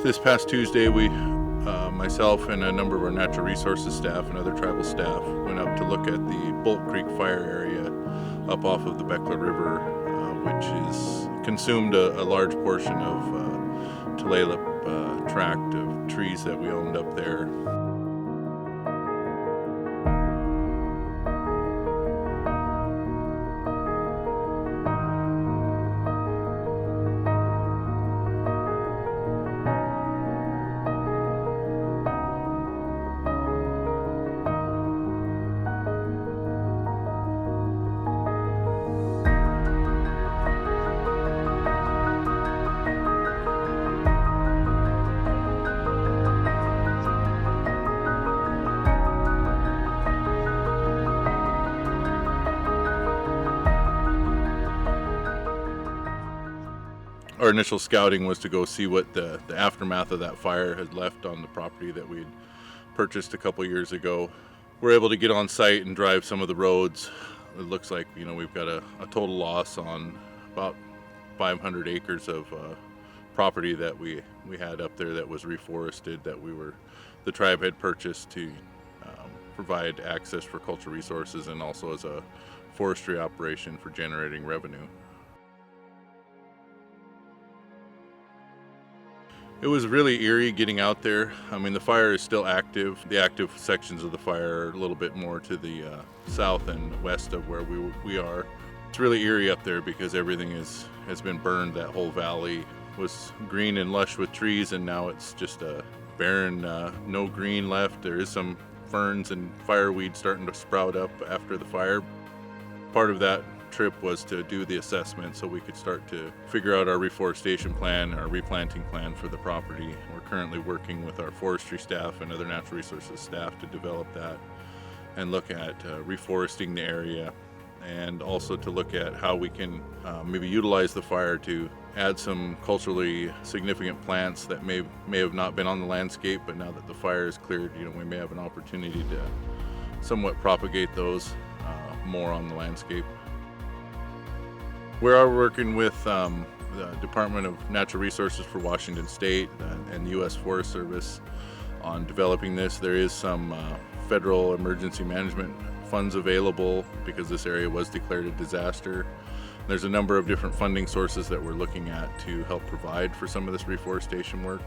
This past Tuesday, myself and a number of our natural resources staff and other tribal staff went up to look at the Bolt Creek fire area up off of the Beckla River, which has consumed a large portion of Tulalip tract of trees that we owned up there. Our initial scouting was to go see what the aftermath of that fire had left on the property that we'd purchased a couple years ago. We're able to get on site and drive some of the roads. It looks like, we've got a total loss on about 500 acres of property that we had up there that was reforested, that the tribe had purchased to provide access for cultural resources and also as a forestry operation for generating revenue. It was really eerie getting out there. The fire is still active. The active sections of the fire are a little bit more to the south and west of where we are. It's really eerie up there because everything has been burned. That whole valley was green and lush with trees, and now it's just a barren, no green left. There is some ferns and fireweed starting to sprout up after the fire. Part of that trip was to do the assessment so we could start to figure out our reforestation plan, our replanting plan for the property. We're currently working with our forestry staff and other natural resources staff to develop that and look at reforesting the area, and also to look at how we can maybe utilize the fire to add some culturally significant plants that may have not been on the landscape, but now that the fire is cleared, we may have an opportunity to somewhat propagate those more on the landscape. We are working with the Department of Natural Resources for Washington State and the U.S. Forest Service on developing this. There is some federal emergency management funds available because this area was declared a disaster. There's a number of different funding sources that we're looking at to help provide for some of this reforestation work.